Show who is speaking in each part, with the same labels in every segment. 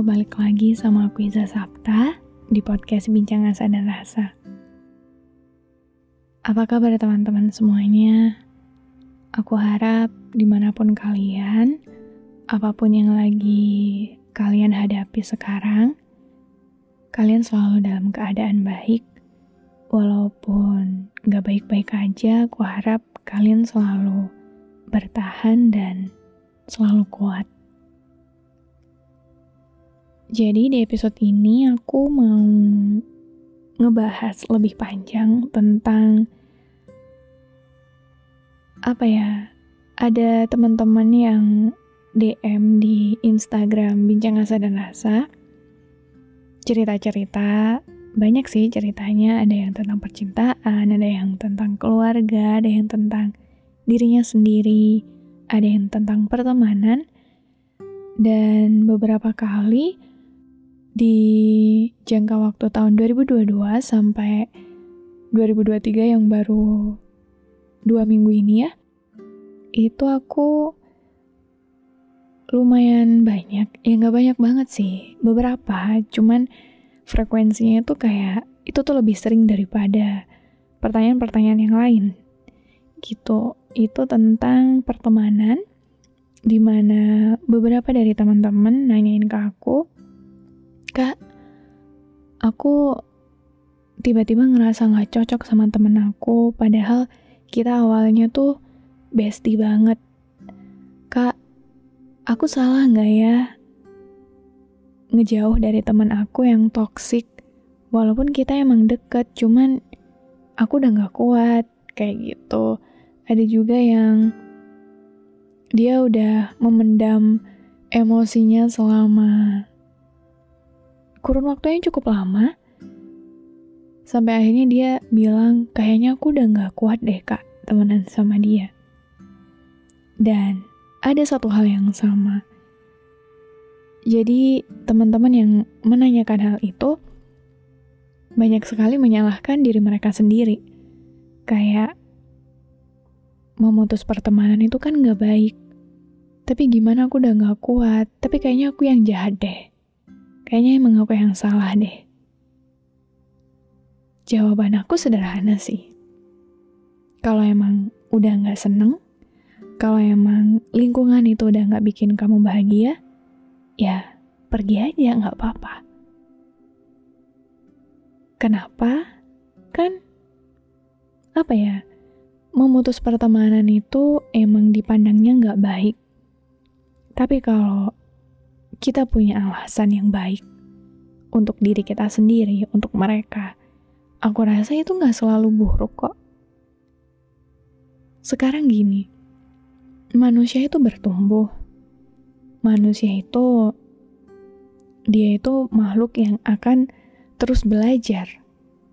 Speaker 1: balik lagi sama aku Iza Sapta di podcast Bincang Asa dan Rasa. Apa kabar teman-teman semuanya? Aku harap dimanapun kalian, apapun yang lagi kalian hadapi sekarang, kalian selalu dalam keadaan baik. Walaupun gak baik-baik aja, aku harap kalian selalu bertahan dan selalu kuat. Jadi di episode ini aku mau ngebahas lebih panjang tentang ada teman-teman yang DM di Instagram Bincang Asa dan Rasa, cerita-cerita, banyak sih ceritanya, ada yang tentang percintaan, ada yang tentang keluarga, ada yang tentang dirinya sendiri, ada yang tentang pertemanan, dan beberapa kali di jangka waktu tahun 2022 sampai 2023 yang baru 2 minggu ini ya, itu aku lumayan banyak, ya gak banyak banget sih, beberapa, cuman frekuensinya itu kayak, itu tuh lebih sering daripada pertanyaan-pertanyaan yang lain, gitu. Itu tentang pertemanan, dimana beberapa dari teman-teman nanyain ke aku, Kak, aku tiba-tiba ngerasa gak cocok sama temen aku, padahal kita awalnya tuh bestie banget. Kak, aku salah gak ya ngejauh dari temen aku yang toksik? Walaupun kita emang deket, cuman aku udah gak kuat, kayak gitu. Ada juga yang dia udah memendam emosinya selama kurun waktunya cukup lama, sampai akhirnya dia bilang, kayaknya aku udah gak kuat deh kak temenan sama dia. Dan ada satu hal yang sama. Jadi teman-teman yang menanyakan hal itu banyak sekali menyalahkan diri mereka sendiri. Kayak memutus pertemanan itu kan gak baik. Tapi gimana aku udah gak kuat, tapi kayaknya aku yang jahat deh. Kayaknya emang aku yang salah deh. Jawaban aku sederhana sih. Kalau emang udah gak seneng, kalau emang lingkungan itu udah gak bikin kamu bahagia, ya pergi aja, gak apa-apa. Kenapa? Kan, memutus pertemanan itu emang dipandangnya gak baik. Tapi kalau kita punya alasan yang baik untuk diri kita sendiri, untuk mereka, aku rasa itu gak selalu buruk kok. Sekarang gini, manusia itu bertumbuh. Manusia itu, dia itu makhluk yang akan terus belajar.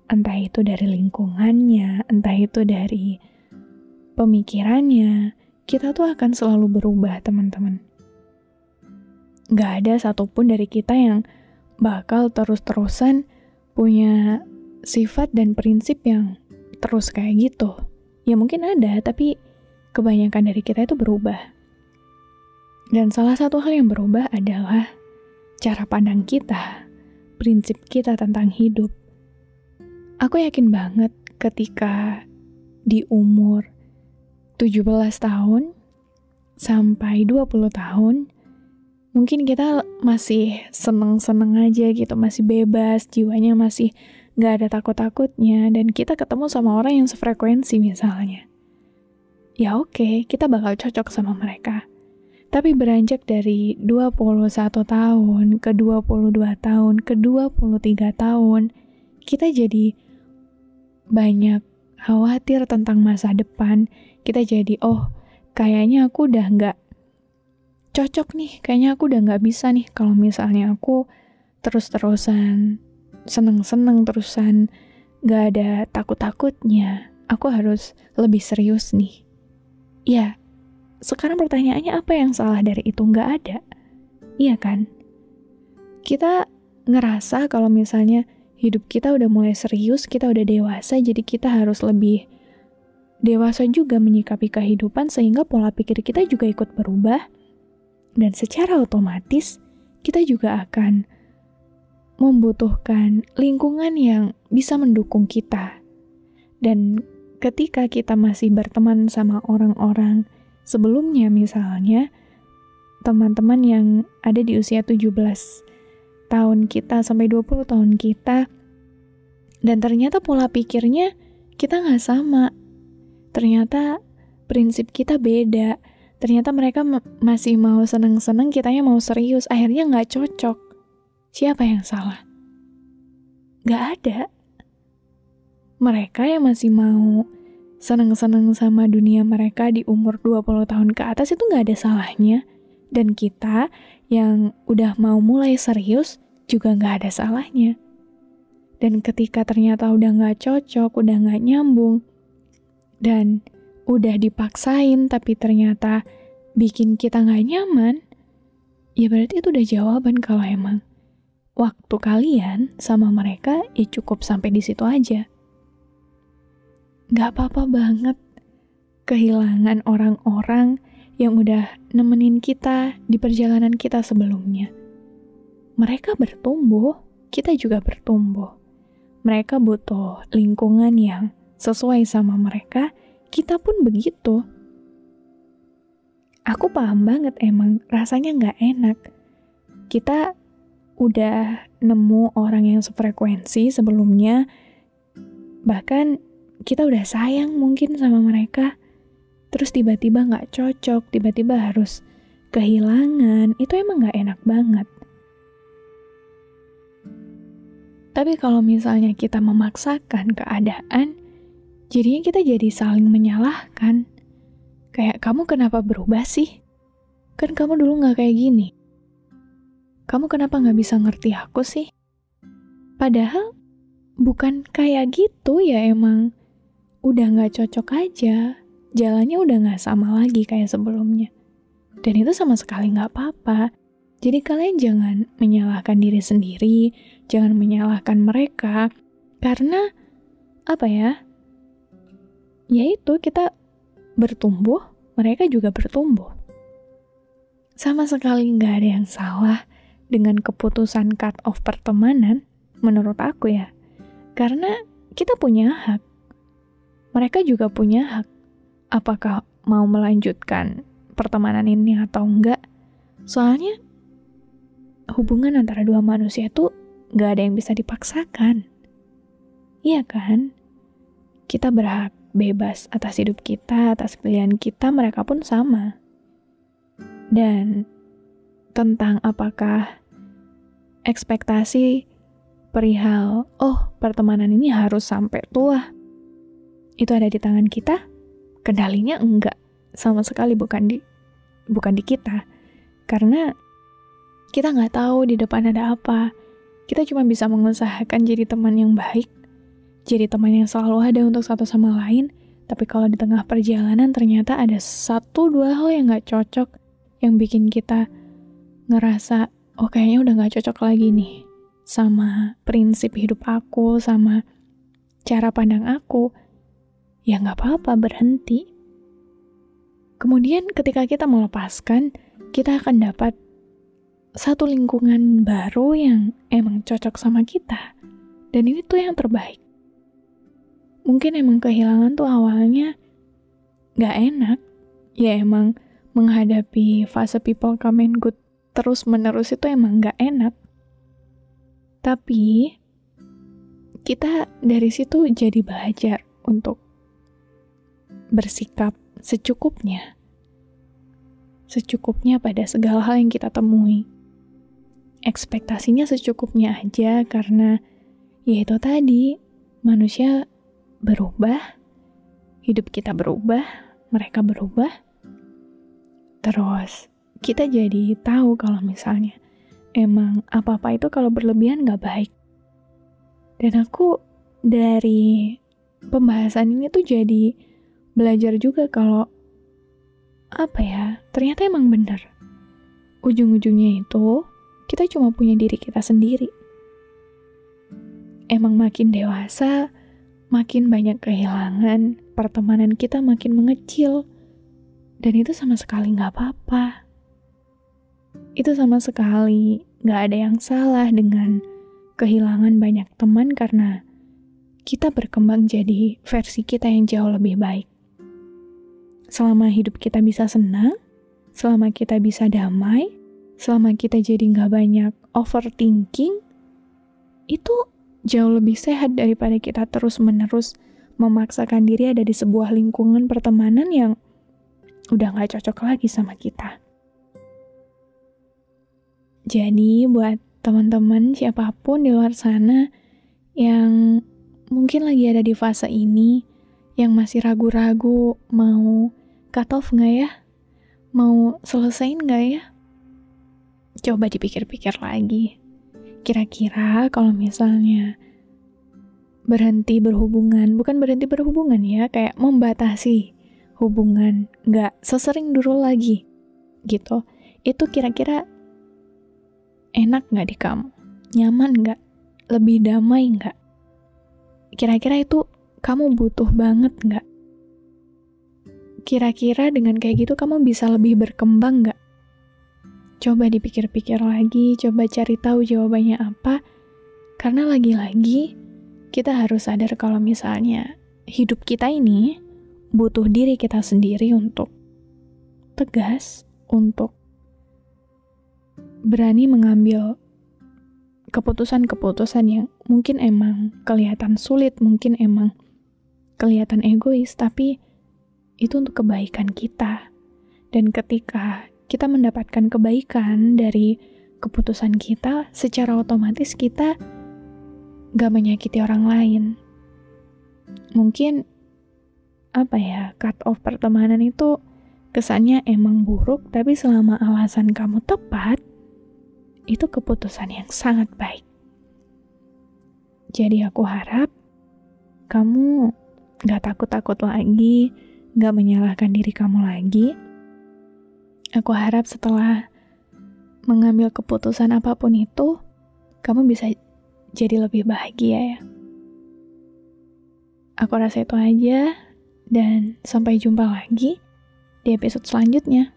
Speaker 1: Entah itu dari lingkungannya, entah itu dari pemikirannya. Kita tuh akan selalu berubah, teman-teman. Gak ada satupun dari kita yang bakal terus-terusan punya sifat dan prinsip yang terus kayak gitu. Ya mungkin ada, tapi kebanyakan dari kita itu berubah. Dan salah satu hal yang berubah adalah cara pandang kita, prinsip kita tentang hidup. Aku yakin banget ketika di umur 17 tahun sampai 20 tahun, mungkin kita masih seneng-seneng aja gitu, masih bebas, jiwanya masih gak ada takut-takutnya, dan kita ketemu sama orang yang sefrekuensi misalnya. Ya oke, kita bakal cocok sama mereka. Tapi beranjak dari 21 tahun, ke 22 tahun, ke 23 tahun, kita jadi banyak khawatir tentang masa depan. Kita jadi, kayaknya aku udah gak cocok nih, kayaknya aku udah gak bisa nih kalau misalnya aku terus-terusan seneng-seneng, terusan gak ada takut-takutnya. Aku harus lebih serius nih. Ya, sekarang pertanyaannya apa yang salah dari itu? Gak ada. Iya kan? Kita ngerasa kalau misalnya hidup kita udah mulai serius, kita udah dewasa, jadi kita harus lebih dewasa juga menyikapi kehidupan sehingga pola pikir kita juga ikut berubah. Dan secara otomatis, kita juga akan membutuhkan lingkungan yang bisa mendukung kita. Dan ketika kita masih berteman sama orang-orang sebelumnya, misalnya teman-teman yang ada di usia 17 tahun kita sampai 20 tahun kita, dan ternyata pola pikirnya kita nggak sama. Ternyata prinsip kita beda. Ternyata mereka masih mau seneng-seneng, kitanya mau serius. Akhirnya nggak cocok. Siapa yang salah? Nggak ada. Mereka yang masih mau seneng-seneng sama dunia mereka di umur 20 tahun ke atas itu nggak ada salahnya. Dan kita yang udah mau mulai serius juga nggak ada salahnya. Dan ketika ternyata udah nggak cocok, udah nggak nyambung, dan udah dipaksain tapi ternyata bikin kita nggak nyaman, ya berarti itu udah jawaban kalau emang waktu kalian sama mereka ya cukup sampai di situ aja. Gak apa-apa banget kehilangan orang-orang yang udah nemenin kita di perjalanan kita sebelumnya. Mereka bertumbuh, kita juga bertumbuh. Mereka butuh lingkungan yang sesuai sama mereka, kita pun begitu. Aku paham banget emang rasanya gak enak. Kita udah nemu orang yang sefrekuensi sebelumnya, bahkan kita udah sayang mungkin sama mereka, terus tiba-tiba gak cocok, tiba-tiba harus kehilangan, itu emang gak enak banget. Tapi kalau misalnya kita memaksakan keadaan, jadinya kita jadi saling menyalahkan. Kayak, kamu kenapa berubah sih? Kan kamu dulu gak kayak gini. Kamu kenapa gak bisa ngerti aku sih? Padahal bukan kayak gitu ya, emang udah gak cocok aja. Jalannya udah gak sama lagi kayak sebelumnya. Dan itu sama sekali gak apa-apa. Jadi kalian jangan menyalahkan diri sendiri, jangan menyalahkan mereka. Karena, yaitu kita bertumbuh, mereka juga bertumbuh. Sama sekali gak ada yang salah dengan keputusan cut off pertemanan, menurut aku ya. Karena kita punya hak. Mereka juga punya hak. Apakah mau melanjutkan pertemanan ini atau enggak? Soalnya hubungan antara dua manusia itu gak ada yang bisa dipaksakan. Iya kan? Kita berhak bebas atas hidup kita, atas pilihan kita, mereka pun sama. Dan tentang apakah ekspektasi perihal, pertemanan ini harus sampai tua, itu ada di tangan kita? Kendalinya enggak, sama sekali bukan di kita. Karena kita nggak tahu di depan ada apa. Kita cuma bisa mengusahakan jadi teman yang baik, jadi teman yang selalu ada untuk satu sama lain. Tapi kalau di tengah perjalanan ternyata ada 1-2 hal yang nggak cocok, yang bikin kita ngerasa, kayaknya udah nggak cocok lagi nih sama prinsip hidup aku, sama cara pandang aku, ya nggak apa-apa, berhenti. Kemudian ketika kita melepaskan, kita akan dapat satu lingkungan baru yang emang cocok sama kita. Dan ini tuh yang terbaik. Mungkin emang kehilangan tuh awalnya gak enak. Ya emang menghadapi fase people come and go terus-menerus itu emang gak enak. Tapi kita dari situ jadi belajar untuk bersikap secukupnya. Secukupnya pada segala hal yang kita temui. Ekspektasinya secukupnya aja, karena ya itu tadi, manusia berubah, hidup kita berubah, mereka berubah. Terus kita jadi tahu kalau misalnya emang apa-apa itu kalau berlebihan gak baik. Dan aku dari pembahasan ini tuh jadi belajar juga kalau ternyata emang benar. Ujung-ujungnya itu kita cuma punya diri kita sendiri. Emang makin dewasa, makin banyak kehilangan, pertemanan kita makin mengecil. Dan itu sama sekali gak apa-apa. Itu sama sekali gak ada yang salah dengan kehilangan banyak teman karena kita berkembang jadi versi kita yang jauh lebih baik. Selama hidup kita bisa senang, selama kita bisa damai, selama kita jadi gak banyak overthinking, itu jauh lebih sehat daripada kita terus-menerus memaksakan diri ada di sebuah lingkungan pertemanan yang udah gak cocok lagi sama kita. Jadi buat teman-teman siapapun di luar sana yang mungkin lagi ada di fase ini, yang masih ragu-ragu mau cut off gak ya? Mau selesain gak ya? Coba dipikir-pikir lagi. Kira-kira kalau misalnya berhenti berhubungan, bukan berhenti berhubungan ya, kayak membatasi hubungan, gak sesering dulu lagi, gitu. Itu kira-kira enak gak di kamu? Nyaman gak? Lebih damai gak? Kira-kira itu kamu butuh banget gak? Kira-kira dengan kayak gitu kamu bisa lebih berkembang gak? Coba dipikir-pikir lagi, coba cari tahu jawabannya apa. Karena lagi-lagi kita harus sadar kalau misalnya hidup kita ini butuh diri kita sendiri untuk tegas, untuk berani mengambil keputusan-keputusan yang mungkin emang kelihatan sulit, mungkin emang kelihatan egois, tapi itu untuk kebaikan kita. Dan ketika kita mendapatkan kebaikan dari keputusan kita, secara otomatis kita gak menyakiti orang lain. Mungkin cut off pertemanan itu kesannya emang buruk, tapi selama alasan kamu tepat, itu keputusan yang sangat baik. Jadi aku harap kamu gak takut-takut lagi, gak menyalahkan diri kamu lagi. Aku harap setelah mengambil keputusan apapun itu, kamu bisa jadi lebih bahagia ya. Aku rasa itu aja, dan sampai jumpa lagi di episode selanjutnya.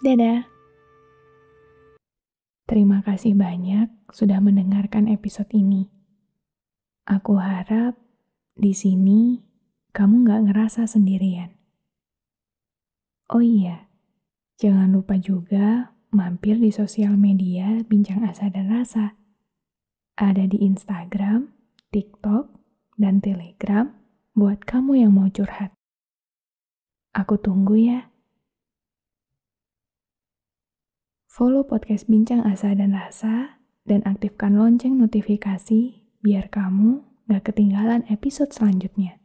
Speaker 1: Dadah! Terima kasih banyak sudah mendengarkan episode ini. Aku harap di sini kamu gak ngerasa sendirian. Oh iya, jangan lupa juga mampir di sosial media Bincang Asa dan Rasa. Ada di Instagram, TikTok, dan Telegram buat kamu yang mau curhat. Aku tunggu ya. Follow podcast Bincang Asa dan Rasa dan aktifkan lonceng notifikasi biar kamu gak ketinggalan episode selanjutnya.